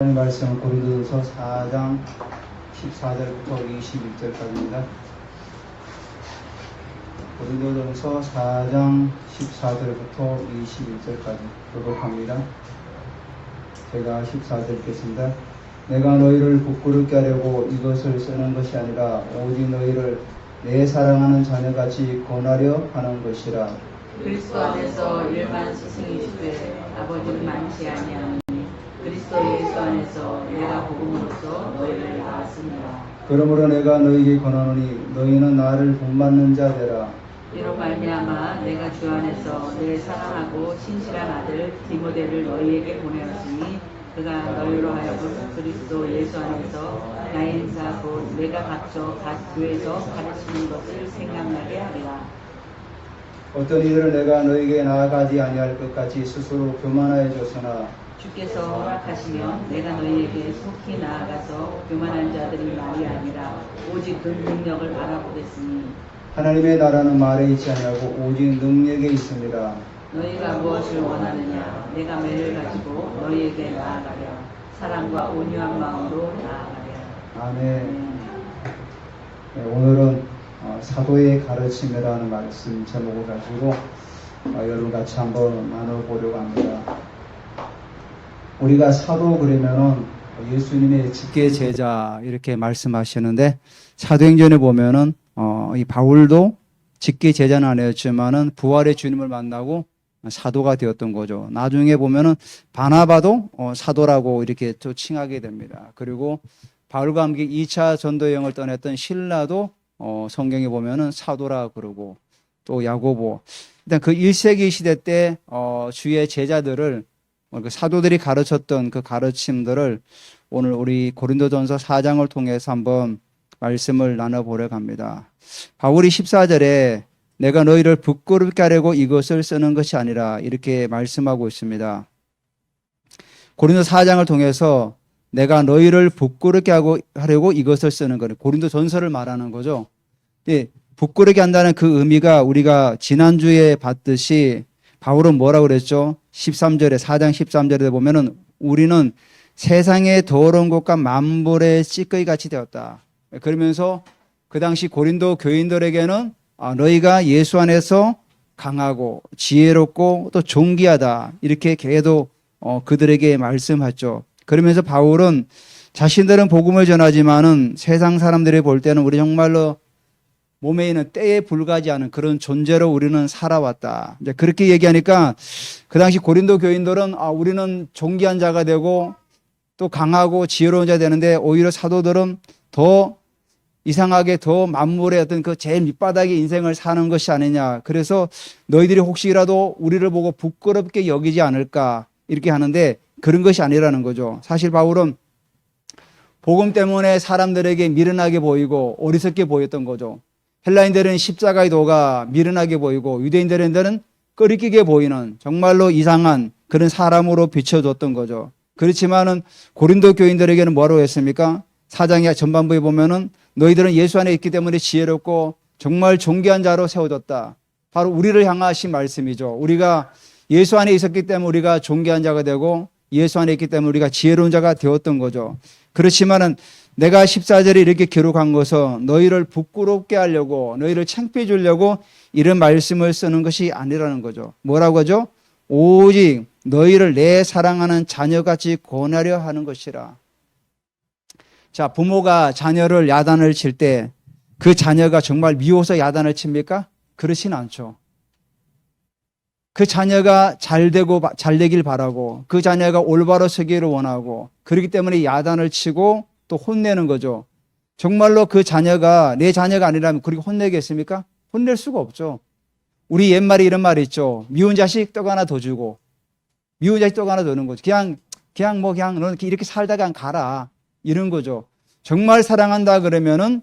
말씀은 고린도전서 4장 14절부터 21절까지입니다. 고린도전서 4장 14절부터 21절까지 교독합니다. 제가 14절 읽겠습니다. 내가 너희를 부끄럽게 하려고 이것을 쓰는 것이 아니라 오직 너희를 내 사랑하는 자녀같이 권하려 하는 것이라. 그리스도 안에서 일반 스승이시되 아버지는 많지 아니하니 그리스도 예수 안에서 내가 복음으로써 너희를 낳았습니다. 그러므로 내가 너희에게 권하노니 너희는 나를 본받는 자 되라. 이로 말미암아 내가 주 안에서 내 사랑하고 신실한 아들 디모데를 너희에게 보내었으니 그가 너희로 하여금 그리스도 예수 안에서 나의 인사 곧 내가 갇혀 각 교회에서 가르치는 것을 생각나게 하리라. 어떤 이들은 내가 너희에게 나아가지 아니할 것 같이 스스로 교만하여 줬으나 주께서 허락하시면 내가 너희에게 속히 나아가서 교만한 자들이 말이 아니라 오직 그 능력을 알아보겠으니 하나님의 나라는 말에 있지 아니하고 오직 능력에 있습니다. 너희가 무엇을 원하느냐 내가 매를 가지고 너희에게 나아가랴. 사랑과 온유한 마음으로 나아가랴. 아멘. 네, 오늘은 사도의 가르침이라는 말씀 제목을 가지고 여러분 같이 한번 나눠보려고 합니다. 우리가 사도 그러면은 예수님의 직계 제자 이렇게 말씀하시는데 사도행전에 보면은 이 바울도 직계 제자는 아니었지만은 부활의 주님을 만나고 사도가 되었던 거죠. 나중에 보면은 바나바도 사도라고 이렇게 또 칭하게 됩니다. 그리고 바울과 함께 2차 전도 여행을 떠났던 실라도 성경에 보면은 사도라 그러고 또 야고보. 일단 그 1세기 시대 때 주의 제자들을 그 사도들이 가르쳤던 그 가르침들을 오늘 우리 고린도전서 4장을 통해서 한번 말씀을 나눠보려고 합니다. 바울이 14절에 내가 너희를 부끄럽게 하려고 이것을 쓰는 것이 아니라 이렇게 말씀하고 있습니다. 고린도 4장을 통해서 내가 너희를 부끄럽게 하려고 이것을 쓰는 거는 고린도전서를 말하는 거죠. 부끄럽게 한다는 그 의미가 우리가 지난주에 봤듯이 바울은 뭐라고 그랬죠? 13절에 4장 13절에 보면은 우리는 세상의 더러운 것과 만물의 찌꺼기 같이 되었다. 그러면서 그 당시 고린도 교인들에게는 너희가 예수 안에서 강하고 지혜롭고 또 존귀하다 이렇게 계속 그들에게 말씀하죠. 그러면서 바울은 자신들은 복음을 전하지만은 세상 사람들이 볼 때는 우리 정말로 몸에 있는 때에 불과하지 그런 존재로 우리는 살아왔다. 이제 그렇게 얘기하니까 그 당시 고린도 교인들은 우리는 존귀한 자가 되고 또 강하고 지혜로운 자 되는데 오히려 사도들은 더 이상하게 더 만물의 어떤 그 제일 밑바닥의 인생을 사는 것이 아니냐. 그래서 너희들이 혹시라도 우리를 보고 부끄럽게 여기지 않을까 이렇게 하는데 그런 것이 아니라는 거죠. 사실 바울은 복음 때문에 사람들에게 미련하게 보이고 어리석게 보였던 거죠. 헬라인들은 십자가의 도가 미련하게 보이고 유대인들은 끄리끼게 보이는 정말로 이상한 그런 사람으로 비춰줬던 거죠. 그렇지만은 고린도 교인들에게는 뭐라고 했습니까? 4장의 전반부에 보면은 너희들은 예수 안에 있기 때문에 지혜롭고 정말 존귀한 자로 세워졌다. 바로 우리를 향하신 말씀이죠. 우리가 예수 안에 있었기 때문에 우리가 존귀한 자가 되고 예수 안에 있기 때문에 우리가 지혜로운 자가 되었던 거죠. 그렇지만은 내가 14절에 이렇게 기록한 것은 너희를 부끄럽게 하려고 너희를 창피해 주려고 이런 말씀을 쓰는 것이 아니라는 거죠. 뭐라고 하죠? 오직 너희를 내 사랑하는 자녀같이 권하려 하는 것이라. 자, 부모가 자녀를 야단을 칠 때 그 자녀가 정말 미워서 야단을 칩니까? 그렇진 않죠. 그 자녀가 잘 되길 바라고 그 자녀가 올바로 서기를 원하고 그렇기 때문에 야단을 치고 또 혼내는 거죠. 정말로 그 자녀가 내 자녀가 아니라면 그렇게 혼내겠습니까? 혼낼 수가 없죠. 우리 옛말에 이런 말이 있죠. 미운 자식 떡 하나 더 주고 미운 자식 떡 하나 더 주는 거죠. 그냥 너는 이렇게 살다가 그냥 가라 이런 거죠. 정말 사랑한다 그러면은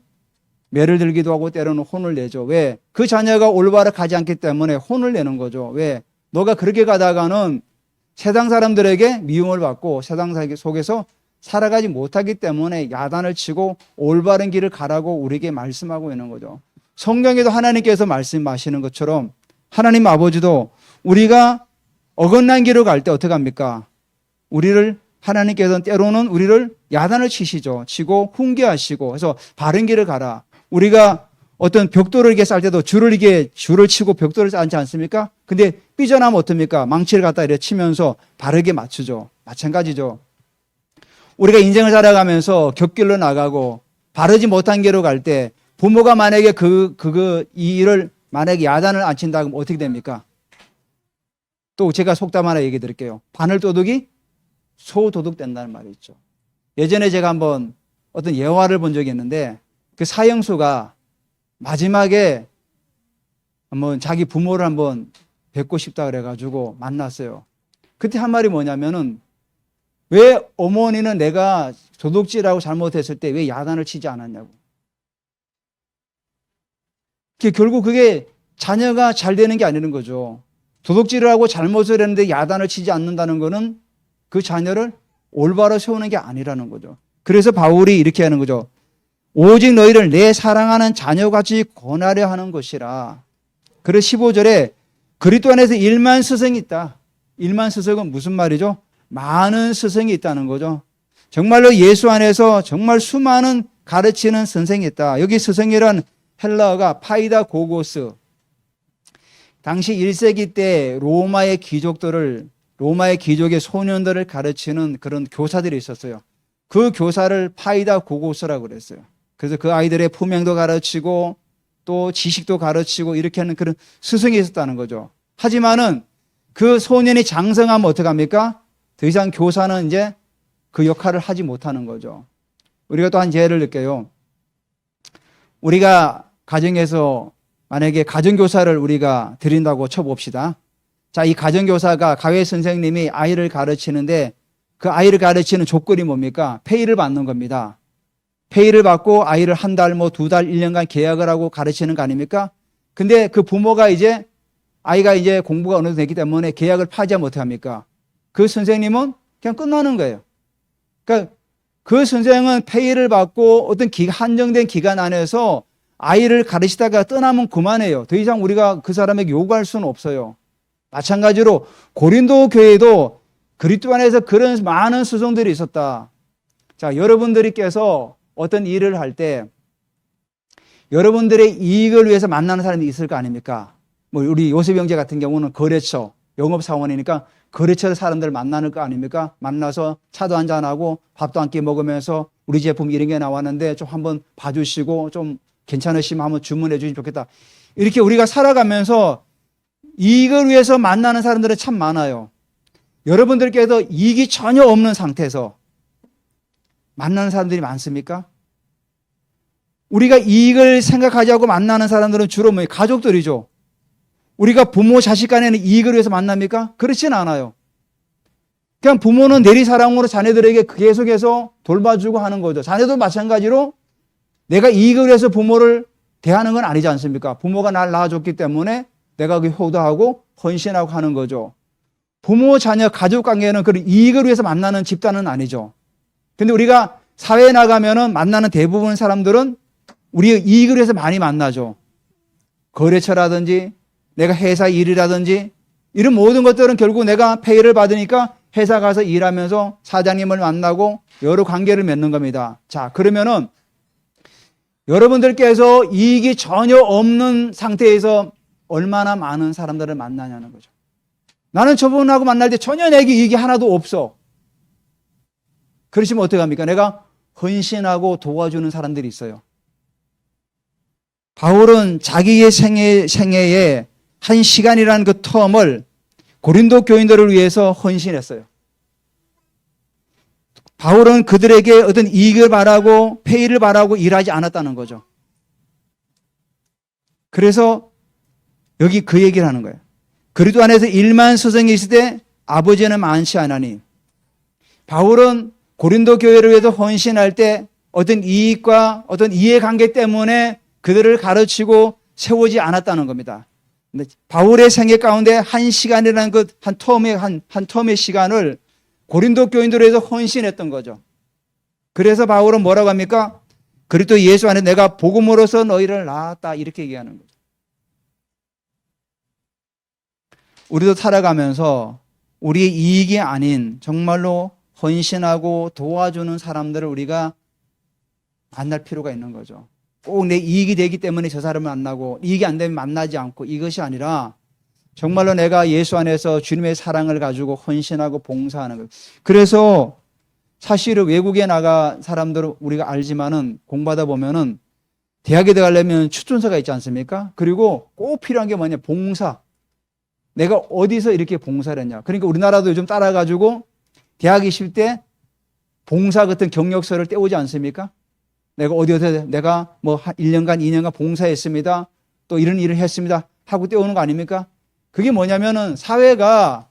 매를 들기도 하고 때로는 혼을 내죠. 왜? 그 자녀가 올바로 가지 않기 때문에 혼을 내는 거죠. 왜? 너가 그렇게 가다가는 세상 사람들에게 미움을 받고 세상 속에서 살아가지 못하기 때문에 야단을 치고 올바른 길을 가라고 우리에게 말씀하고 있는 거죠. 성경에도 하나님께서 말씀하시는 것처럼 하나님 아버지도 우리가 어긋난 길을 갈 때 어떻게 합니까? 우리를 하나님께서는 때로는 우리를 야단을 치시죠. 치고 훈계하시고 해서 바른 길을 가라. 우리가 어떤 벽돌을 이렇게 쌀 때도 줄을 치고 벽돌을 쌓지 않습니까? 근데 삐져나면 어떻습니까? 망치를 갖다 이렇게 치면서 바르게 맞추죠. 마찬가지죠. 우리가 인생을 살아가면서 곁길로 나가고 바르지 못한 길로 갈 때 부모가 만약에 이 일을 만약에 야단을 안 친다 그러면 어떻게 됩니까? 또 제가 속담 하나 얘기 드릴게요. 바늘도둑이 소도둑 된다는 말이 있죠. 예전에 제가 한번 어떤 예화를 본 적이 있는데 그 사형수가 마지막에 한번 자기 부모를 한번 뵙고 싶다 그래가지고 만났어요. 그때 한 말이 뭐냐면은 왜 어머니는 내가 도둑질하고 잘못했을 때 왜 야단을 치지 않았냐고. 결국 그게 자녀가 잘 되는 게 아니는 거죠. 도둑질을 하고 잘못을 했는데 야단을 치지 않는다는 거는 그 자녀를 올바로 세우는 게 아니라는 거죠. 그래서 바울이 이렇게 하는 거죠. 오직 너희를 내 사랑하는 자녀같이 권하려 하는 것이라. 그래서 15절에 그리스도 안에서 일만 스승이 있다. 일만 스승은 무슨 말이죠? 많은 스승이 있다는 거죠. 정말로 예수 안에서 정말 수많은 가르치는 선생이 있다. 여기 스승이란 헬라어가 파이다 고고스. 당시 1세기 때 로마의 귀족의 소년들을 가르치는 그런 교사들이 있었어요. 그 교사를 파이다 고고스라고 그랬어요. 그래서 그 아이들의 품행도 가르치고 또 지식도 가르치고 이렇게 하는 그런 스승이 있었다는 거죠. 하지만은 그 소년이 장성하면 어떡합니까? 더 이상 교사는 이제 그 역할을 하지 못하는 거죠. 우리가 또 한 예를 들게요. 우리가 가정에서 만약에 가정교사를 우리가 드린다고 쳐봅시다. 자, 이 가정교사가 가외 선생님이 아이를 가르치는데 그 아이를 가르치는 조건이 뭡니까? 페이를 받는 겁니다. 페이를 받고 아이를 한 달, 두 달, 1년간 계약을 하고 가르치는 거 아닙니까? 근데 그 부모가 아이가 이제 공부가 어느 정도 됐기 때문에 계약을 파지하면 어떻게 합니까? 그 선생님은 그냥 끝나는 거예요. 그러니까 그 선생은 페이를 받고 어떤 한정된 기간 안에서 아이를 가르치다가 떠나면 그만해요. 더 이상 우리가 그 사람에게 요구할 수는 없어요. 마찬가지로 고린도 교회도 그리스도 안에서 그런 많은 스승들이 있었다. 자, 여러분들께서 어떤 일을 할 때 여러분들의 이익을 위해서 만나는 사람이 있을 거 아닙니까? 우리 요셉 형제 같은 경우는 거래처, 영업사원이니까 거래처 사람들 만나는 거 아닙니까? 만나서 차도 한잔하고 밥도 함께 먹으면서 우리 제품 이런 게 나왔는데 좀 한번 봐주시고 좀 괜찮으시면 한번 주문해 주시면 좋겠다. 이렇게 우리가 살아가면서 이익을 위해서 만나는 사람들은 참 많아요. 여러분들께서 이익이 전혀 없는 상태에서 만나는 사람들이 많습니까? 우리가 이익을 생각하지 않고 만나는 사람들은 주로 가족들이죠. 우리가 부모 자식 간에는 이익을 위해서 만납니까? 그렇지는 않아요. 그냥 부모는 내리사랑으로 자녀들에게 계속해서 돌봐주고 하는 거죠. 자녀도 마찬가지로 내가 이익을 위해서 부모를 대하는 건 아니지 않습니까? 부모가 날 낳아줬기 때문에 내가 효도하고 헌신하고 하는 거죠. 부모, 자녀, 가족 관계는 그런 이익을 위해서 만나는 집단은 아니죠. 근데 우리가 사회에 나가면은 만나는 대부분 사람들은 우리의 이익을 위해서 많이 만나죠. 거래처라든지 내가 회사 일이라든지 이런 모든 것들은 결국 내가 페이를 받으니까 회사 가서 일하면서 사장님을 만나고 여러 관계를 맺는 겁니다. 자, 그러면은 여러분들께서 이익이 전혀 없는 상태에서 얼마나 많은 사람들을 만나냐는 거죠. 나는 저분하고 만날 때 전혀 내게 이익이 하나도 없어. 그러시면 어떡합니까? 내가 헌신하고 도와주는 사람들이 있어요. 바울은 자기의 생애에 한 시간이라는 그 텀을 고린도 교인들을 위해서 헌신했어요. 바울은 그들에게 어떤 이익을 바라고 페이를 바라고 일하지 않았다는 거죠. 그래서 여기 그 얘기를 하는 거예요. 그리스도 안에서 일만 스승이 있을 때 아버지는 많지 않으니. 바울은 고린도 교회를 위해서 헌신할 때 어떤 이익과 어떤 이해관계 때문에 그들을 가르치고 세우지 않았다는 겁니다. 근데 바울의 생애 가운데 한 시간이라는 한 텀의 시간을 고린도 교인들을 위해서 헌신했던 거죠. 그래서 바울은 뭐라고 합니까? 그리스도 예수 안에 내가 복음으로서 너희를 낳았다 이렇게 얘기하는 거죠. 우리도 살아가면서 우리의 이익이 아닌 정말로 헌신하고 도와주는 사람들을 우리가 만날 필요가 있는 거죠. 꼭 내 이익이 되기 때문에 저 사람을 만나고 이익이 안 되면 만나지 않고 이것이 아니라 정말로 내가 예수 안에서 주님의 사랑을 가지고 헌신하고 봉사하는 거예요. 그래서 사실은 외국에 나가 사람들은 우리가 알지만은 공부하다 보면은 대학에 들어가려면 추천서가 있지 않습니까? 그리고 꼭 필요한 게 뭐냐? 봉사. 내가 어디서 이렇게 봉사를 했냐. 그러니까 우리나라도 요즘 따라가지고 대학 있을 때 봉사 같은 경력서를 떼오지 않습니까? 내가 어디서 내가 뭐 1년간, 2년간 봉사했습니다. 또 이런 일을 했습니다. 하고 떼오는 거 아닙니까? 그게 뭐냐면은 사회가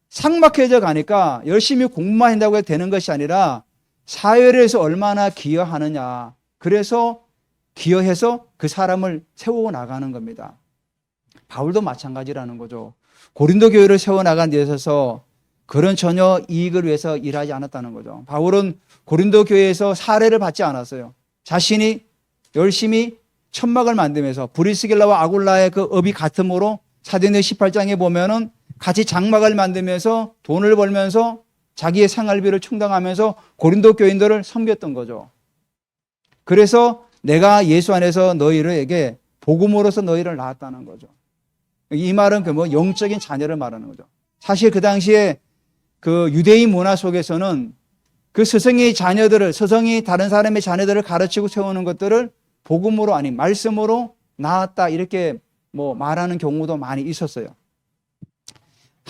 삭막해져 가니까 열심히 공부만 한다고 해도 되는 것이 아니라 사회를 위해서 얼마나 기여하느냐. 그래서 기여해서 그 사람을 세워 나가는 겁니다. 바울도 마찬가지라는 거죠. 고린도 교회를 세워 나간 데 있어서 그런 전혀 이익을 위해서 일하지 않았다는 거죠. 바울은 고린도 교회에서 사례를 받지 않았어요. 자신이 열심히 천막을 만들면서 브리스길라와 아굴라의 그 업이 같음으로 사도행전 18장에 보면은 같이 장막을 만들면서 돈을 벌면서 자기의 생활비를 충당하면서 고린도 교인들을 섬겼던 거죠. 그래서 내가 예수 안에서 너희에게 복음으로서 너희를 낳았다는 거죠. 이 말은 그 뭐 영적인 자녀를 말하는 거죠. 사실 그 당시에 그 유대인 문화 속에서는 그 스승의 자녀들을, 스승이 다른 사람의 자녀들을 가르치고 세우는 것들을 복음으로 아닌 말씀으로 낳았다 이렇게 뭐 말하는 경우도 많이 있었어요.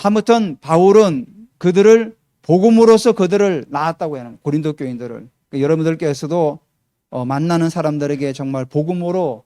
아무튼 바울은 그들을 복음으로서 그들을 낳았다고 하는 고린도 교인들을. 그러니까 여러분들께서도 만나는 사람들에게 정말 복음으로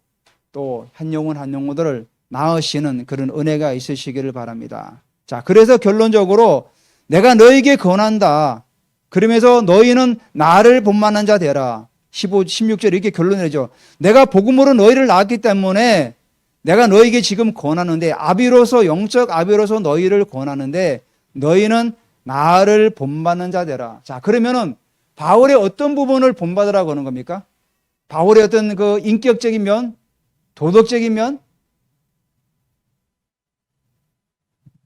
또 한 영혼 한 영혼들을 낳으시는 그런 은혜가 있으시기를 바랍니다. 자, 그래서 결론적으로 내가 너에게 권한다. 그러면서 너희는 나를 본만한 자 되라. 16절 이렇게 결론을 내죠. 내가 복음으로 너희를 낳았기 때문에 내가 너에게 지금 권하는데 아비로서 영적 아비로서 너희를 권하는데 너희는 나를 본받는 자 되라. 자, 그러면은 바울의 어떤 부분을 본받으라고 하는 겁니까? 바울의 어떤 그 인격적인 면, 도덕적인 면,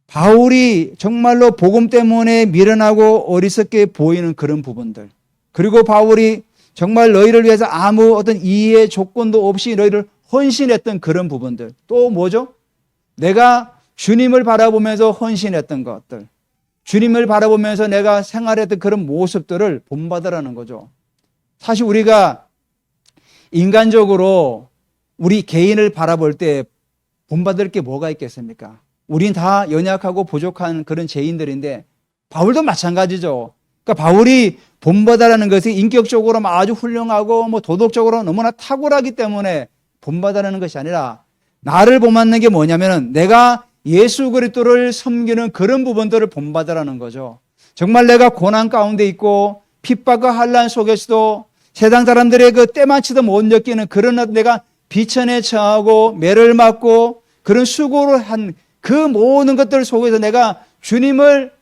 바울이 정말로 복음 때문에 미련하고 어리석게 보이는 그런 부분들. 그리고 바울이 정말 너희를 위해서 아무 어떤 이의 조건도 없이 너희를 헌신했던 그런 부분들. 또 뭐죠? 내가 주님을 바라보면서 헌신했던 것들. 주님을 바라보면서 내가 생활했던 그런 모습들을 본받으라는 거죠. 사실 우리가 인간적으로 우리 개인을 바라볼 때 본받을 게 뭐가 있겠습니까? 우린 다 연약하고 부족한 그런 죄인들인데 바울도 마찬가지죠. 그러니까 바울이 본받아라는 것이 인격적으로 아주 훌륭하고 뭐 도덕적으로 너무나 탁월하기 때문에 본받아라는 것이 아니라 나를 본받는 게 뭐냐면은 내가 예수 그리스도를 섬기는 그런 부분들을 본받아라는 거죠. 정말 내가 고난 가운데 있고 핍박과 환난 속에서도 세상 사람들의 그 때만치도 못 느끼는 그런 내가 비천에 처하고 매를 맞고 그런 수고를 한 그 모든 것들 속에서 내가 주님을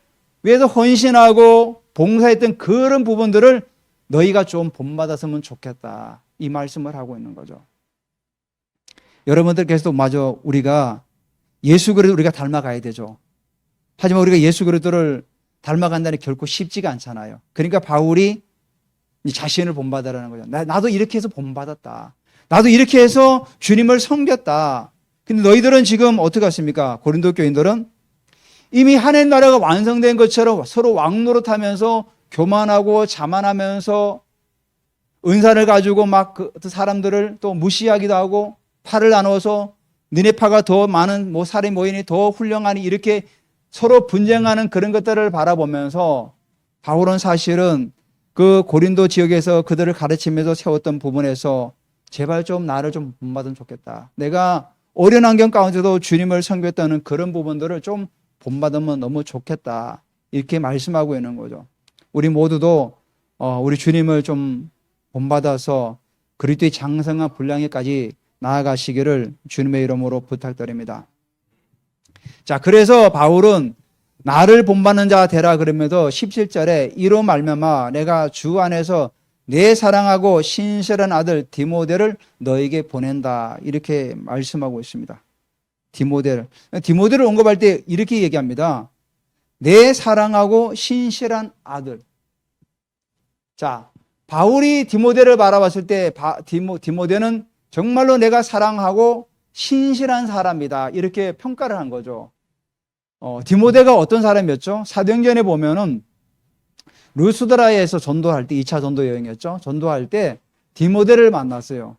위해서 헌신하고 봉사했던 그런 부분들을 너희가 좀 본받았으면 좋겠다. 이 말씀을 하고 있는 거죠. 여러분들께서도 마저 우리가 예수 그리스도 우리가 닮아가야 되죠. 하지만 우리가 예수 그리스도를 닮아간다는 게 결코 쉽지가 않잖아요. 그러니까 바울이 자신을 본받으라는 거죠. 나도 이렇게 해서 본받았다. 나도 이렇게 해서 주님을 섬겼다. 근데 너희들은 지금 어떻게 하십니까? 고린도 교인들은 이미 하나님 나라가 완성된 것처럼 서로 왕노릇하면서 교만하고 자만하면서 은사를 가지고 막 그 사람들을 또 무시하기도 하고 팔을 나눠서 너네 파가 더 많은 뭐 사람이 모이니 더 훌륭하니 이렇게 서로 분쟁하는 그런 것들을 바라보면서 바울은 사실은 그 고린도 지역에서 그들을 가르치면서 세웠던 부분에서 제발 좀 나를 좀 본받으면 좋겠다. 내가 어려운 환경 가운데도 주님을 섬겼다는 그런 부분들을 좀 본받으면 너무 좋겠다. 이렇게 말씀하고 있는 거죠. 우리 모두도 우리 주님을 좀 본받아서 그리스도의 장성한 분량에까지 나아가시기를 주님의 이름으로 부탁드립니다. 자, 그래서 바울은 나를 본받는 자 되라 그러면서 17절에 이로 말미암아 내가 주 안에서 내 사랑하고 신실한 아들 디모데를 너에게 보낸다. 이렇게 말씀하고 있습니다. 디모데를 언급할 때 이렇게 얘기합니다. 내 사랑하고 신실한 아들. 자, 바울이 디모데를 바라봤을 때 디모데는 정말로 내가 사랑하고 신실한 사람이다. 이렇게 평가를 한 거죠. 디모데가 어떤 사람이었죠? 사도행전에 보면은 루스드라에서 전도할 때 2차 전도 여행이었죠. 전도할 때 디모데를 만났어요.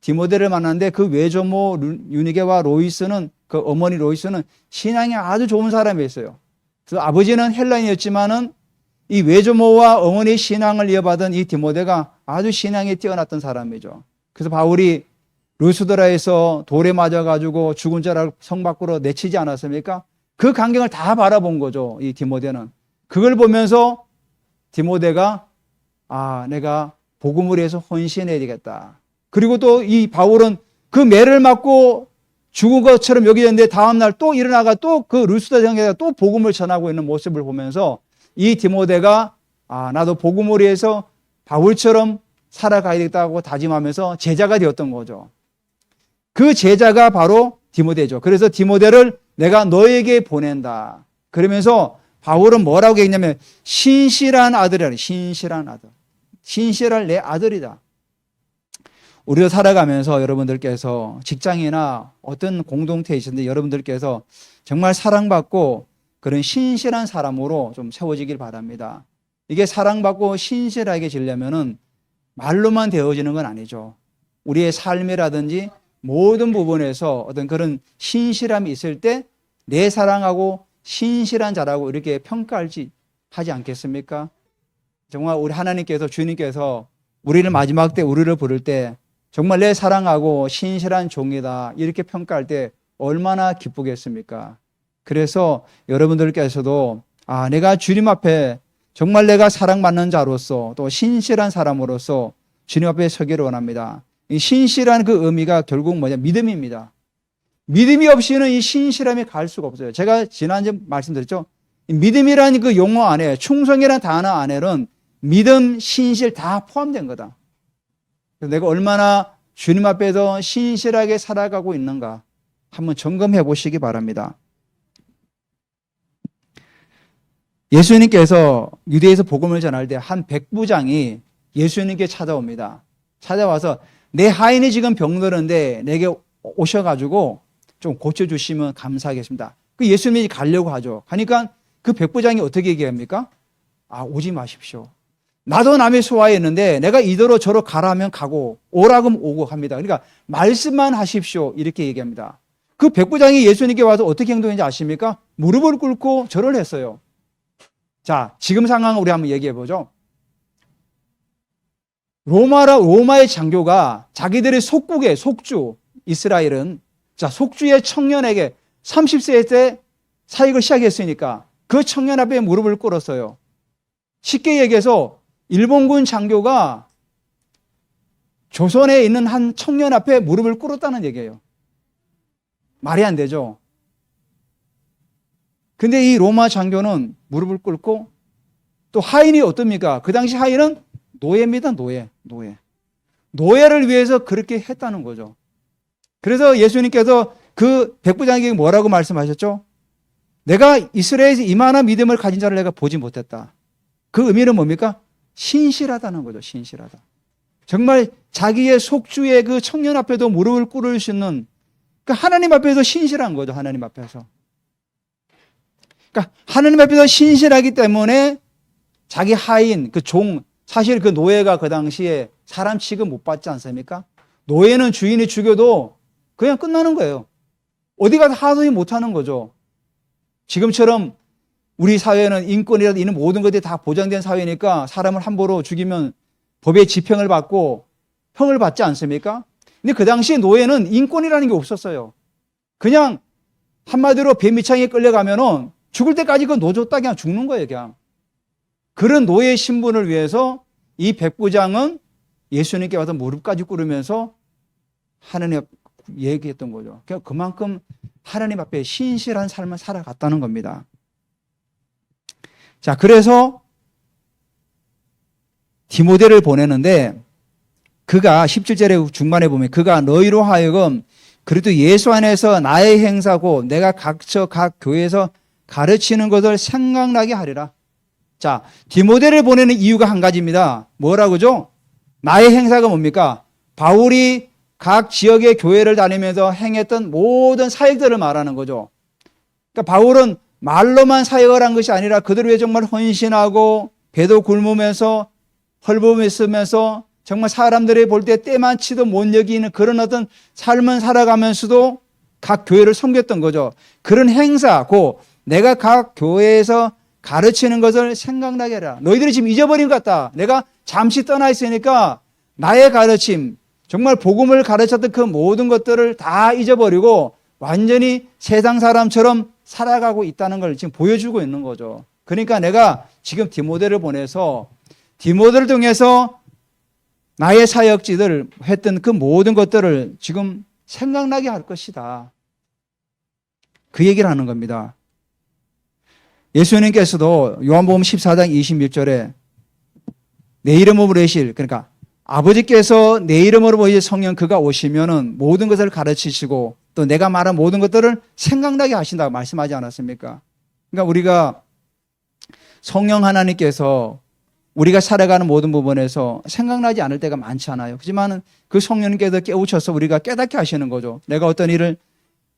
디모데를 만났는데 그 외조모 유니게와 로이스는 그 어머니 로이스는 신앙이 아주 좋은 사람이었어요. 그래서 아버지는 헬라인이었지만은 이 외조모와 어머니의 신앙을 이어받은 이 디모데가 아주 신앙이 뛰어났던 사람이죠. 그래서 바울이 루스드라에서 돌에 맞아가지고 죽은 자를 성 밖으로 내치지 않았습니까? 그 광경을 다 바라본 거죠. 이 디모데는. 그걸 보면서 디모데가 내가 복음을 위해서 헌신해야 되겠다. 그리고 또 이 바울은 그 매를 맞고 죽은 것처럼 여기졌는데 다음날 또 일어나가 또 그 루스드라 성에다 또 복음을 전하고 있는 모습을 보면서 이 디모데가 나도 복음을 위해서 바울처럼 살아가야 되겠다고 다짐하면서 제자가 되었던 거죠. 그 제자가 바로 디모데죠. 그래서 디모데를 내가 너에게 보낸다. 그러면서 바울은 뭐라고 얘기했냐면 신실한 아들이라. 신실한 아들. 신실할 내 아들이다. 우리가 살아가면서 여러분들께서 직장이나 어떤 공동체에 있는데 여러분들께서 정말 사랑받고 그런 신실한 사람으로 좀 세워지길 바랍니다. 이게 사랑받고 신실하게 지려면은 말로만 되어지는 건 아니죠. 우리의 삶이라든지 모든 부분에서 어떤 그런 신실함이 있을 때 내 사랑하고 신실한 자라고 이렇게 평가하지 하지 않겠습니까? 정말 우리 하나님께서 주님께서 우리를 마지막 때 우리를 부를 때 정말 내 사랑하고 신실한 종이다 이렇게 평가할 때 얼마나 기쁘겠습니까? 그래서 여러분들께서도 내가 주님 앞에 정말 내가 사랑받는 자로서 또 신실한 사람으로서 주님 앞에 서기를 원합니다. 이 신실한 그 의미가 결국 뭐냐? 믿음입니다. 믿음이 없이는 이 신실함이 갈 수가 없어요. 제가 지난주에 말씀드렸죠. 믿음이라는 그 용어 안에 충성이라는 단어 안에는 믿음, 신실 다 포함된 거다. 내가 얼마나 주님 앞에서 신실하게 살아가고 있는가 한번 점검해 보시기 바랍니다. 예수님께서 유대에서 복음을 전할 때 한 백부장이 예수님께 찾아옵니다. 찾아와서 내 하인이 지금 병들었는데 내게 오셔가지고 좀 고쳐주시면 감사하겠습니다. 그 예수님이 가려고 하죠. 하니까 그 백부장이 어떻게 얘기합니까? 오지 마십시오. 나도 남의 소화에 있는데 내가 이대로 저로 가라 하면 가고 오라고 하면 오고 합니다. 그러니까 말씀만 하십시오. 이렇게 얘기합니다. 그 백부장이 예수님께 와서 어떻게 행동했는지 아십니까? 무릎을 꿇고 절을 했어요. 자, 지금 상황을 우리 한번 얘기해 보죠. 로마의 장교가 자기들의 속국의 속주 이스라엘은 속주의 청년에게 30세 때 사역을 시작했으니까 그 청년 앞에 무릎을 꿇었어요. 쉽게 얘기해서 일본군 장교가 조선에 있는 한 청년 앞에 무릎을 꿇었다는 얘기예요. 말이 안 되죠. 근데 이 로마 장교는 무릎을 꿇고 또 하인이 어떻습니까? 그 당시 하인은 노예입니다. 노예를 위해서 그렇게 했다는 거죠. 그래서 예수님께서 그 백부장에게 뭐라고 말씀하셨죠? 내가 이스라엘에서 이만한 믿음을 가진 자를 내가 보지 못했다. 그 의미는 뭡니까? 신실하다는 거죠. 신실하다. 정말 자기의 속주의 그 청년 앞에도 무릎을 꿇을 수 있는 그러니까 하나님 앞에서 신실한 거죠. 하나님 앞에서. 그러니까 하나님 앞에서 신실하기 때문에 자기 하인, 그 종, 사실 그 노예가 그 당시에 사람 취급 못 받지 않습니까? 노예는 주인이 죽여도 그냥 끝나는 거예요. 어디 가서 하소연 못 하는 거죠. 지금처럼 우리 사회는 인권이라든 이런 모든 것들이 다 보장된 사회니까 사람을 함부로 죽이면 법의 집행을 받고 형을 받지 않습니까? 근데 그 당시에 노예는 인권이라는 게 없었어요. 그냥 한마디로 뱀미창에 끌려가면은 죽을 때까지 그 노줬다 그냥 죽는 거예요, 그냥. 그런 노예 신분을 위해서 이 백부장은 예수님께 와서 무릎까지 꿇으면서 하나님 앞에 얘기했던 거죠. 그만큼 하나님 앞에 신실한 삶을 살아갔다는 겁니다. 자, 그래서 디모데를 보내는데 그가 17절의 중반에 보면 그가 너희로 하여금 그래도 예수 안에서 나의 행사고 내가 각 교회에서 가르치는 것을 생각나게 하리라. 자, 디모데를 보내는 이유가 한 가지입니다. 뭐라고죠? 나의 행사가 뭡니까? 바울이 각 지역의 교회를 다니면서 행했던 모든 사역들을 말하는 거죠. 그러니까 바울은 말로만 사역을 한 것이 아니라 그들을 위해 정말 헌신하고 배도 굶으면서 헐벗으면서 정말 사람들이 볼 때 때만치도 못 여기는 그런 어떤 삶을 살아가면서도 각 교회를 섬겼던 거죠. 그런 행사고 내가 각 교회에서 가르치는 것을 생각나게 해라. 너희들이 지금 잊어버린 것 같다. 내가 잠시 떠나 있으니까 나의 가르침, 정말 복음을 가르쳤던 그 모든 것들을 다 잊어버리고 완전히 세상 사람처럼 살아가고 있다는 걸 지금 보여주고 있는 거죠. 그러니까 내가 지금 디모데를 보내서 디모데를 통해서 나의 사역지들 했던 그 모든 것들을 지금 생각나게 할 것이다. 그 얘기를 하는 겁니다. 예수님께서도 요한복음 14장 26절에 내 이름으로 부르실, 그러니까 아버지께서 내 이름으로 부르실 성령 그가 오시면은 모든 것을 가르치시고 또 내가 말한 모든 것들을 생각나게 하신다고 말씀하지 않았습니까? 그러니까 우리가 성령 하나님께서 우리가 살아가는 모든 부분에서 생각나지 않을 때가 많지 않아요. 하지만 그 성령님께서 깨우쳐서 우리가 깨닫게 하시는 거죠. 내가 어떤 일을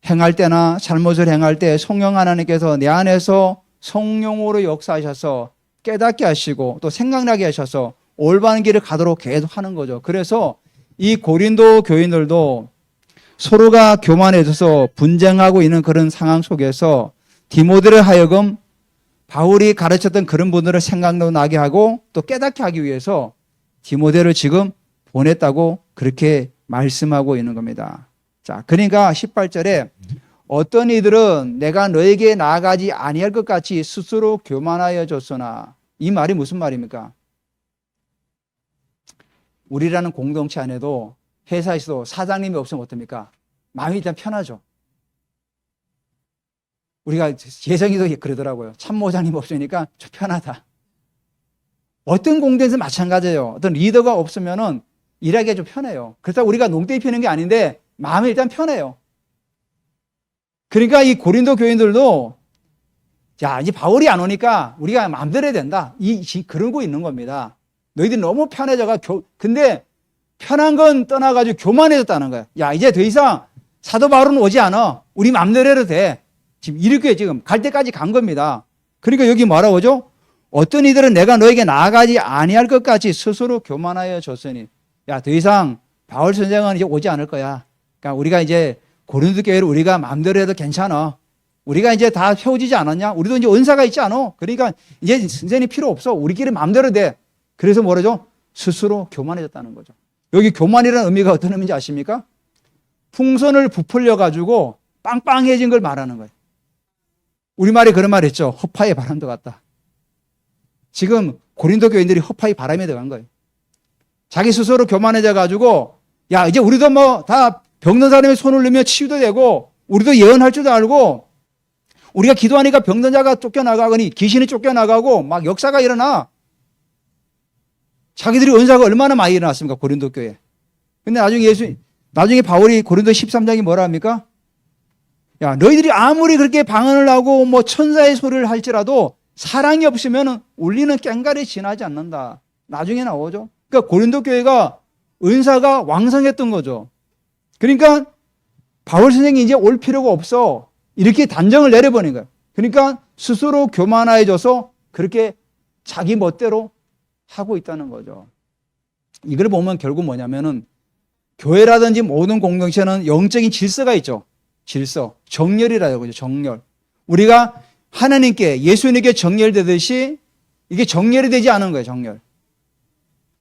행할 때나 잘못을 행할 때 성령 하나님께서 내 안에서 성령으로 역사하셔서 깨닫게 하시고 또 생각나게 하셔서 올바른 길을 가도록 계속 하는 거죠. 그래서 이 고린도 교인들도 서로가 교만해져서 분쟁하고 있는 그런 상황 속에서 디모데를 하여금 바울이 가르쳤던 그런 분들을 생각나게 하고 또 깨닫게 하기 위해서 디모데를 지금 보냈다고 그렇게 말씀하고 있는 겁니다. 자, 그러니까 18절에 어떤 이들은 내가 너에게 나아가지 아니할 것 같이 스스로 교만하여 졌으나, 이 말이 무슨 말입니까? 우리라는 공동체 안에도 회사에서도 사장님이 없으면 어떻습니까? 마음이 일단 편하죠. 우리가 예정이도 그러더라고요. 참모장님 없으니까 좀 편하다. 어떤 공동체에서 마찬가지예요. 어떤 리더가 없으면은 일하기가 좀 편해요. 그렇다고 우리가 농땡이 피는 게 아닌데 마음이 일단 편해요. 그러니까 이 고린도 교인들도 자, 이제 바울이 안 오니까 우리가 마음대로 해야 된다. 그러고 있는 겁니다. 너희들이 너무 편해져가 근데 편한 건 떠나가지고 교만해졌다는 거야. 야, 이제 더 이상 사도 바울은 오지 않아. 우리 마음대로 해도 돼. 지금 이렇게 지금 갈 때까지 간 겁니다. 그러니까 여기 뭐라고 하죠? 어떤 이들은 내가 너에게 나아가지 아니할 것 같이 스스로 교만하여 졌으니, 야, 더 이상 바울 선생은 이제 오지 않을 거야. 그러니까 우리가 이제 고린도 교회를 우리가 마음대로 해도 괜찮아. 우리가 이제 다 세워지지 않았냐? 우리도 이제 은사가 있지 않아? 그러니까 이제 선생님 필요 없어. 우리끼리 마음대로 돼. 그래서 뭐라죠? 스스로 교만해졌다는 거죠. 여기 교만이라는 의미가 어떤 의미인지 아십니까? 풍선을 부풀려 가지고 빵빵해진 걸 말하는 거예요. 우리말에 그런 말 했죠. 허파에 바람도 같다. 지금 고린도 교인들이 허파에 바람이 들어간 거예요. 자기 스스로 교만해져 가지고 야, 이제 우리도 뭐 다 병든 사람의 손을 넣으면 치유도 되고 우리도 예언할 줄도 알고 우리가 기도하니까 병든 자가 쫓겨나가거니 귀신이 쫓겨나가고 막 역사가 일어나. 자기들이 은사가 얼마나 많이 일어났습니까? 고린도 교회. 근데 나중에 바울이 고린도 13장이 뭐라 합니까? 야, 너희들이 아무리 그렇게 방언을 하고 뭐 천사의 소리를 할지라도 사랑이 없으면 울리는 꽹과리 지나지 않는다. 나중에 나오죠. 그러니까 고린도 교회가 은사가 왕성했던 거죠. 그러니까 바울 선생이 이제 올 필요가 없어. 이렇게 단정을 내려버린 거예요. 그러니까 스스로 교만해져서 그렇게 자기 멋대로 하고 있다는 거죠. 이걸 보면 결국 뭐냐면은 교회라든지 모든 공동체는 영적인 질서가 있죠. 질서. 정렬이라고 하죠. 정렬. 우리가 하나님께 예수님께 정렬되듯이 이게 정렬이 되지 않은 거예요. 정렬.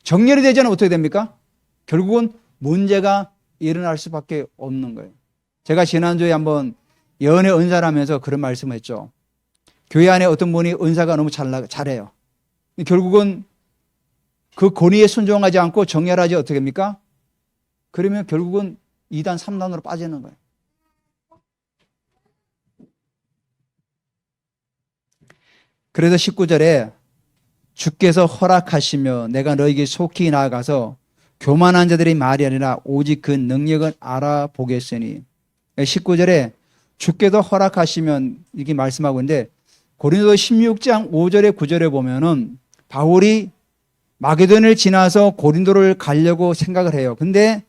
정렬이 되지 않으면 어떻게 됩니까? 결국은 문제가 일어날 수밖에 없는 거예요. 제가 지난주에 한번 예언의 은사를 하면서 그런 말씀을 했죠. 교회 안에 어떤 분이 은사가 너무 잘해요. 결국은 그 권위에 순종하지 않고 정렬하지 어떻게 합니까? 그러면 결국은 2단, 3단으로 빠지는 거예요. 그래서 19절에 주께서 허락하시며 내가 너에게 속히 나아가서 교만한 자들의 말이 아니라 오직 그 능력을 알아보겠으니 19절에 주께서 허락하시면 이렇게 말씀하고 있는데 고린도 16장 5절에 9절에 보면은 바울이 마게도니아를 지나서 고린도를 가려고 생각을 해요. 근데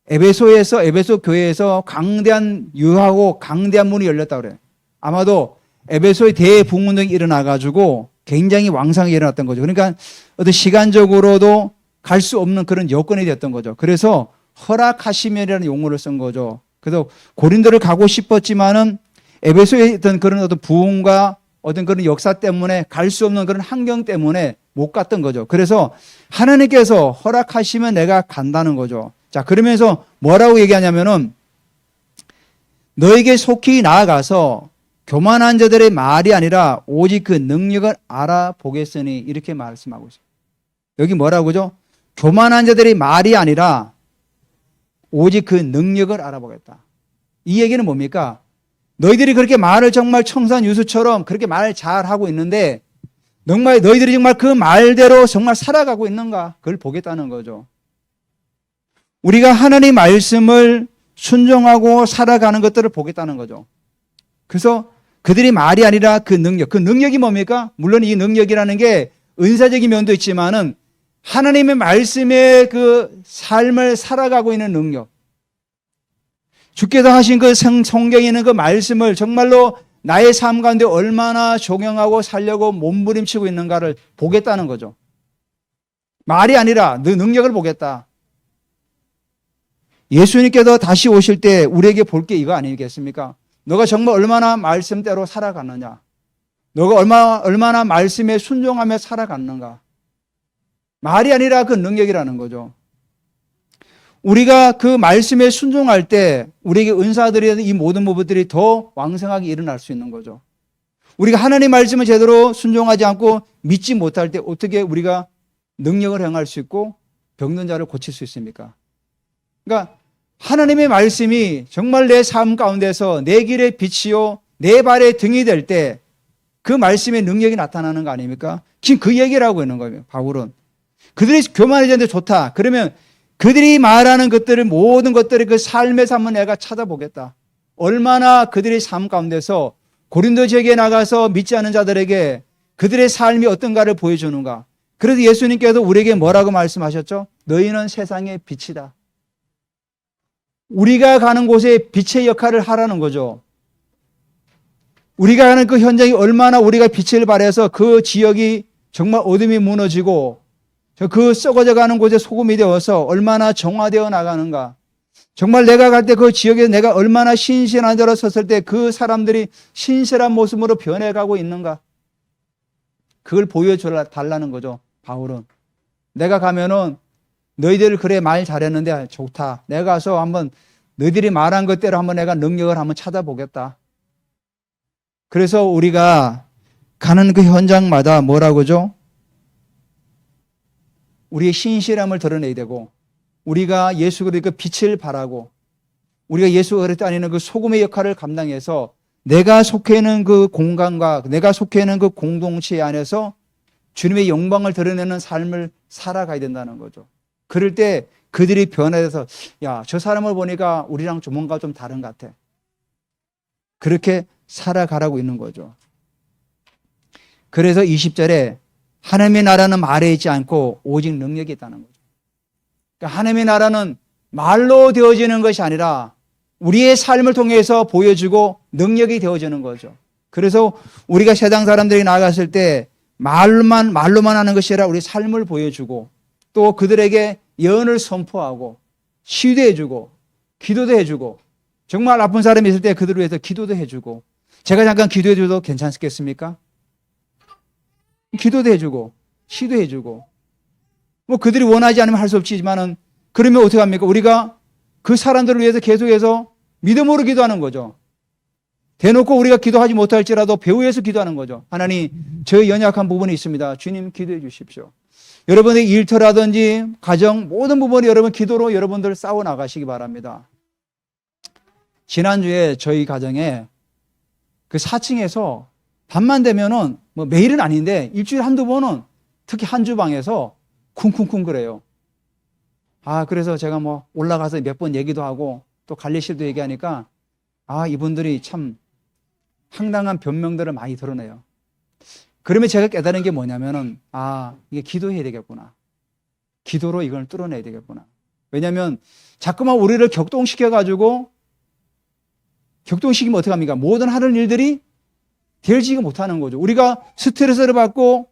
에베소 교회에서 강대한 유하고 강대한 문이 열렸다고 그래요. 아마도 에베소의 대붕운동이 일어나가지고 굉장히 왕성하게 일어났던 거죠. 그러니까 어떤 시간적으로도 갈 수 없는 그런 여건이 됐던 거죠. 그래서 허락하심이라는 용어를 쓴 거죠. 그래서 고린도를 가고 싶었지만은 에베소에 있던 그런 어떤 부흥과 어떤 그런 역사 때문에 갈 수 없는 그런 환경 때문에 못 갔던 거죠. 그래서 하나님께서 허락하시면 내가 간다는 거죠. 자, 그러면서 뭐라고 얘기하냐면은 너에게 속히 나아가서 교만한 자들의 말이 아니라 오직 그 능력을 알아보겠으니 이렇게 말씀하고 있어요. 여기 뭐라고 하죠? 교만한 자들의 말이 아니라 오직 그 능력을 알아보겠다. 이 얘기는 뭡니까? 너희들이 그렇게 말을 정말 청산 유수처럼 그렇게 말 잘하고 있는데 정말 너희들이 정말 그 말대로 정말 살아가고 있는가? 그걸 보겠다는 거죠. 우리가 하나님의 말씀을 순종하고 살아가는 것들을 보겠다는 거죠. 그래서 그들이 말이 아니라 그 능력이 뭡니까? 물론 이 능력이라는 게 은사적인 면도 있지만은 하나님의 말씀의 그 삶을 살아가고 있는 능력. 주께서 하신 그 성경에 있는 그 말씀을 정말로 나의 삶 가운데 얼마나 적용하고 살려고 몸부림치고 있는가를 보겠다는 거죠. 말이 아니라 너 능력을 보겠다. 예수님께서 다시 오실 때 우리에게 볼 게 이거 아니겠습니까? 너가 정말 얼마나 말씀대로 살아갔느냐? 너가 얼마나 말씀에 순종하며 살아갔는가? 말이 아니라 그 능력이라는 거죠. 우리가 그 말씀에 순종할 때 우리에게 은사들이 이 모든 부분들이 더 왕성하게 일어날 수 있는 거죠. 우리가 하나님 말씀을 제대로 순종하지 않고 믿지 못할 때 어떻게 우리가 능력을 행할 수 있고 병든 자를 고칠 수 있습니까? 그러니까 하나님의 말씀이 정말 내 삶 가운데서 내 길의 빛이요 내 발의 등이 될 때 그 말씀의 능력이 나타나는 거 아닙니까? 지금 그 얘기를 하고 있는 거예요. 바울은. 그들이 교만해졌는데 좋다. 그러면 그들이 말하는 것들을 모든 것들을 그 삶에서 한번 내가 찾아보겠다. 얼마나 그들의 삶 가운데서 고린도 지역에 나가서 믿지 않는 자들에게 그들의 삶이 어떤가를 보여주는가. 그래서 예수님께서 우리에게 뭐라고 말씀하셨죠? 너희는 세상의 빛이다. 우리가 가는 곳에 빛의 역할을 하라는 거죠. 우리가 가는 그 현장이 얼마나 우리가 빛을 발해서 그 지역이 정말 어둠이 무너지고 그 썩어져 가는 곳에 소금이 되어서 얼마나 정화되어 나가는가. 정말 내가 갈 때 그 지역에 내가 얼마나 신실한 자로 섰을 때 그 사람들이 신실한 모습으로 변해가고 있는가. 그걸 보여달라는 거죠. 바울은. 내가 가면은 너희들 그래 말 잘했는데 좋다. 내가 가서 한번 너희들이 말한 것대로 한번 내가 능력을 한번 찾아보겠다. 그래서 우리가 가는 그 현장마다 뭐라고 하죠? 우리의 신실함을 드러내야 되고 우리가 예수 그리스도의 빛을 발하고 우리가 예수 그리스도 안에는 그 소금의 역할을 감당해서 내가 속해 있는 그 공간과 내가 속해 있는 그 공동체 안에서 주님의 영광을 드러내는 삶을 살아가야 된다는 거죠. 그럴 때 그들이 변해서 야, 저 사람을 보니까 우리랑 좀 뭔가 좀 다른 것 같아. 그렇게 살아가라고 있는 거죠. 그래서 20절에 하나님의 나라는 말에 있지 않고 오직 능력이 있다는 거죠. 그러니까 하나님의 나라는 말로 되어지는 것이 아니라 우리의 삶을 통해서 보여주고 능력이 되어지는 거죠. 그래서 우리가 세상 사람들이 나갔을 때 말로만 하는 것이 아니라 우리 삶을 보여주고 또 그들에게 예언을 선포하고 시도해주고 기도도 해주고 정말 아픈 사람이 있을 때 그들을 위해서 기도도 해주고 제가 잠깐 기도해줘도 괜찮겠습니까? 기도도 해주고 시도해주고 뭐 그들이 원하지 않으면 할 수 없지만은 그러면 어떻게 합니까? 우리가 그 사람들을 위해서 계속해서 믿음으로 기도하는 거죠. 대놓고 우리가 기도하지 못할지라도 배후에서 기도하는 거죠. 하나님, 저의 연약한 부분이 있습니다. 주님 기도해 주십시오. 여러분의 일터라든지 가정 모든 부분이 여러분 기도로 여러분들 싸워 나가시기 바랍니다. 지난주에 저희 가정에 그 4층에서 밤만 되면은 뭐 매일은 아닌데 일주일에 한두 번은 특히 한 주방에서 쿵쿵쿵 그래요. 그래서 제가 뭐 올라가서 몇 번 얘기도 하고 또 관리실도 얘기하니까 이분들이 참 황당한 변명들을 많이 드러내요. 그러면 제가 깨달은 게 뭐냐면은, 이게 기도해야 되겠구나. 기도로 이걸 뚫어내야 되겠구나. 왜냐하면 자꾸만 우리를 격동시키면 어떻게 합니까? 모든 하는 일들이 되지가 못하는 거죠. 우리가 스트레스를 받고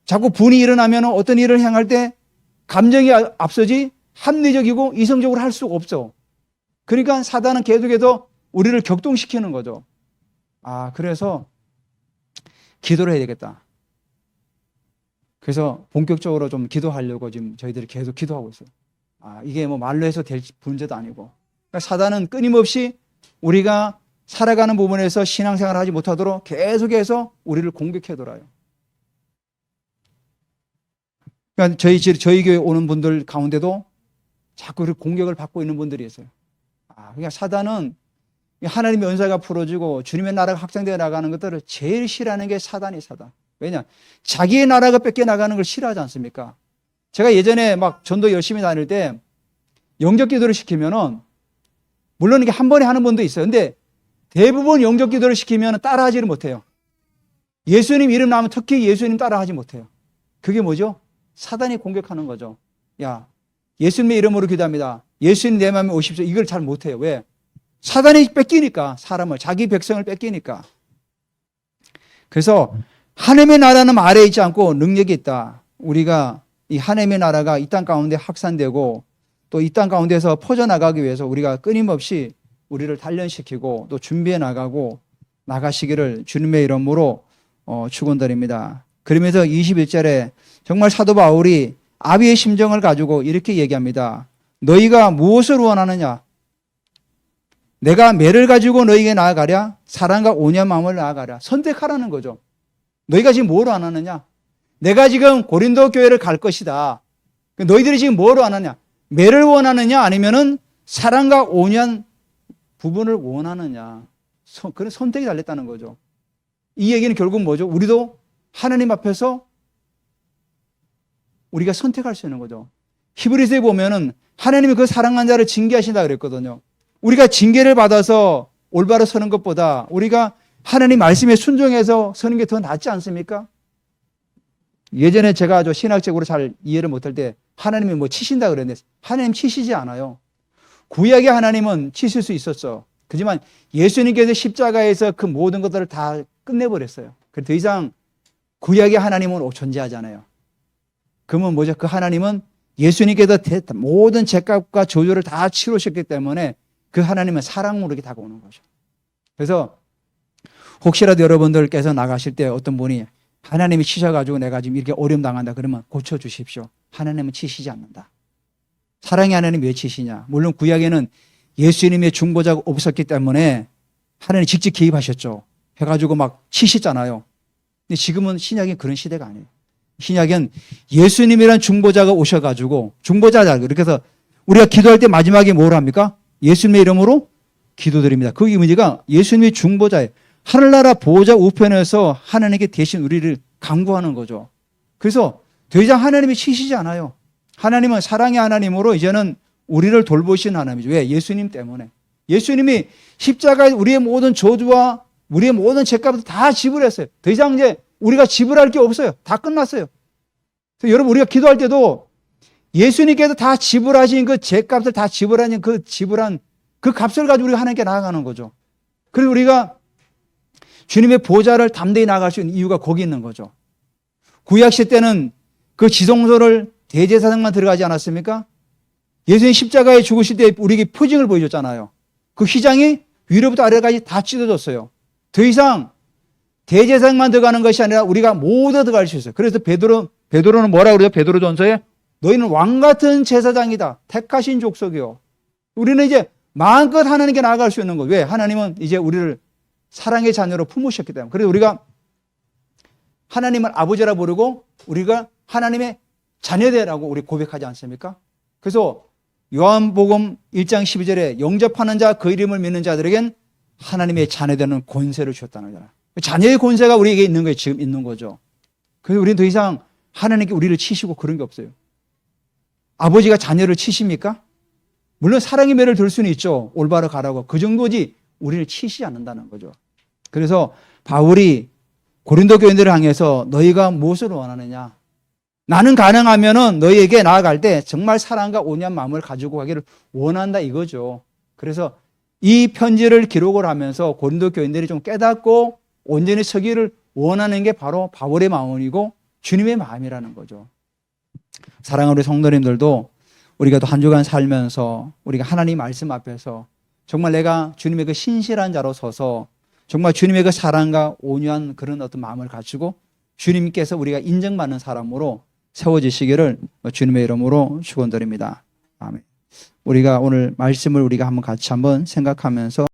자꾸 분이 일어나면 어떤 일을 행할 때 감정이 앞서지 합리적이고 이성적으로 할 수가 없어. 그러니까 사단은 계속해서 우리를 격동시키는 거죠. 그래서 기도를 해야 되겠다. 그래서 본격적으로 좀 기도하려고 지금 저희들이 계속 기도하고 있어요. 이게 뭐 말로 해서 될 문제도 아니고. 그러니까 사단은 끊임없이 우리가 살아가는 부분에서 신앙생활을 하지 못하도록 계속해서 우리를 공격해 돌아요. 그러니까 저희 교회 오는 분들 가운데도 자꾸 그 공격을 받고 있는 분들이 있어요. 그러니까 사단은 하나님의 은사가 풀어지고 주님의 나라가 확장되어 나가는 것들을 제일 싫어하는 게 사단. 왜냐? 자기의 나라가 뺏겨 나가는 걸 싫어하지 않습니까? 제가 예전에 막 전도 열심히 다닐 때 영접 기도를 시키면은 물론 이게 한 번에 하는 분도 있어요. 근데 대부분 영접 기도를 시키면 따라하지를 못해요. 예수님 이름 나오면 특히 예수님 따라하지 못해요. 그게 뭐죠? 사단이 공격하는 거죠. 야, 예수님의 이름으로 기도합니다. 예수님 내 마음에 오십시오. 이걸 잘 못해요. 왜? 사단이 뺏기니까, 사람을, 자기 백성을 뺏기니까. 그래서 하나님의 나라는 아래에 있지 않고 능력이 있다. 우리가 이 하나님의 나라가 이 땅 가운데 확산되고 또 이 땅 가운데서 퍼져나가기 위해서 우리가 끊임없이 우리를 단련시키고 또 준비해 나가시기를 주님의 이름으로 축원드립니다. 그러면서 21절에 정말 사도 바울이 아비의 심정을 가지고 이렇게 얘기합니다. 너희가 무엇을 원하느냐? 내가 매를 가지고 너희에게 나아가랴? 사랑과 온유한 마음을 나아가랴? 선택하라는 거죠. 너희가 지금 뭘 원하느냐? 내가 지금 고린도 교회를 갈 것이다. 너희들이 지금 뭘 원하느냐? 매를 원하느냐? 아니면은 사랑과 온유한 부분을 원하느냐? 그런 선택이 달렸다는 거죠. 이 얘기는 결국 뭐죠? 우리도 하나님 앞에서 우리가 선택할 수 있는 거죠. 히브리서에 보면은 하나님이 그 사랑한 자를 징계하신다 그랬거든요. 우리가 징계를 받아서 올바로 서는 것보다 우리가 하나님 말씀에 순종해서 서는 게 더 낫지 않습니까? 예전에 제가 신학적으로 잘 이해를 못할 때 하나님이 뭐 치신다 그랬는데 하나님 치시지 않아요. 구약의 하나님은 치실 수 있었어. 하지만 예수님께서 십자가에서 그 모든 것들을 다 끝내버렸어요. 그래서 더 이상 구약의 하나님은 존재하잖아요. 그러면 뭐죠? 그 하나님은 예수님께서 모든 죄값과 저주를 다 치르셨기 때문에 그 하나님은 사랑으로 이렇게 다가오는 거죠. 그래서 혹시라도 여러분들께서 나가실 때 어떤 분이 하나님이 치셔가지고 내가 지금 이렇게 어려움 당한다 그러면 고쳐주십시오. 하나님은 치시지 않는다. 사랑의 하나님 왜 치시냐? 물론 구약에는 예수님의 중보자가 없었기 때문에 하나님 직접 개입하셨죠. 해가지고 막 치시잖아요. 근데 지금은 신약이 그런 시대가 아니에요. 신약은 예수님이란 중보자가 오셔가지고 중보자다. 그렇게 해서 우리가 기도할 때 마지막에 뭘 합니까? 예수님의 이름으로 기도드립니다. 그 의미가 예수님의 중보자예요. 하늘나라 보호자 우편에서 하나님께 대신 우리를 강구하는 거죠. 그래서 더 이상 하나님이 치시지 않아요. 하나님은 사랑의 하나님으로 이제는 우리를 돌보신 하나님이죠. 왜? 예수님 때문에. 예수님이 십자가에 우리의 모든 저주와 우리의 모든 죄값을 다 지불했어요. 더 이상 이제 우리가 지불할 게 없어요. 다 끝났어요. 그래서 여러분 우리가 기도할 때도 예수님께서 다 지불하신 그 죄값을 다 지불한 그 값을 가지고 우리가 하나님께 나아가는 거죠. 그리고 우리가 주님의 보좌를 담대히 나아갈 수 있는 이유가 거기 있는 거죠. 구약시대 때는 그 지성소를 대제사장만 들어가지 않았습니까? 예수님 십자가에 죽으실 때 우리에게 표징을 보여줬잖아요. 그 휘장이 위로부터 아래까지 다 찢어졌어요. 더 이상 대제사장만 들어가는 것이 아니라 우리가 모두 들어갈 수 있어요. 그래서 베드로는 뭐라고 그래요? 베드로전서에 너희는 왕같은 제사장이다. 택하신 족속이요. 우리는 이제 마음껏 하나님께 나아갈 수 있는 거예요. 왜? 하나님은 이제 우리를 사랑의 자녀로 품으셨기 때문에. 그래서 우리가 하나님을 아버지라 부르고 우리가 하나님의 자녀되라고 우리 고백하지 않습니까? 그래서 요한복음 1장 12절에 영접하는 자 그 이름을 믿는 자들에겐 하나님의 자녀되는 권세를 주셨다는 거잖아요. 자녀의 권세가 우리에게 있는 거예요. 지금 있는 거죠. 그래서 우리는 더 이상 하나님께 우리를 치시고 그런 게 없어요. 아버지가 자녀를 치십니까? 물론 사랑의 매를 들 수는 있죠. 올바로 가라고. 그 정도지 우리를 치시지 않는다는 거죠. 그래서 바울이 고린도 교인들을 향해서 너희가 무엇을 원하느냐? 나는 가능하면은 너희에게 나아갈 때 정말 사랑과 온유한 마음을 가지고 가기를 원한다 이거죠. 그래서 이 편지를 기록을 하면서 고린도 교인들이 좀 깨닫고 온전히 서기를 원하는 게 바로 바울의 마음이고 주님의 마음이라는 거죠. 사랑하는 우리 성도님들도 우리가 또 한 주간 살면서 우리가 하나님 말씀 앞에서 정말 내가 주님의 그 신실한 자로 서서 정말 주님의 그 사랑과 온유한 그런 어떤 마음을 가지고 주님께서 우리가 인정받는 사람으로 세워지시기를 주님의 이름으로 축원드립니다. 아멘. 우리가 오늘 말씀을 우리가 한번 같이 한번 생각하면서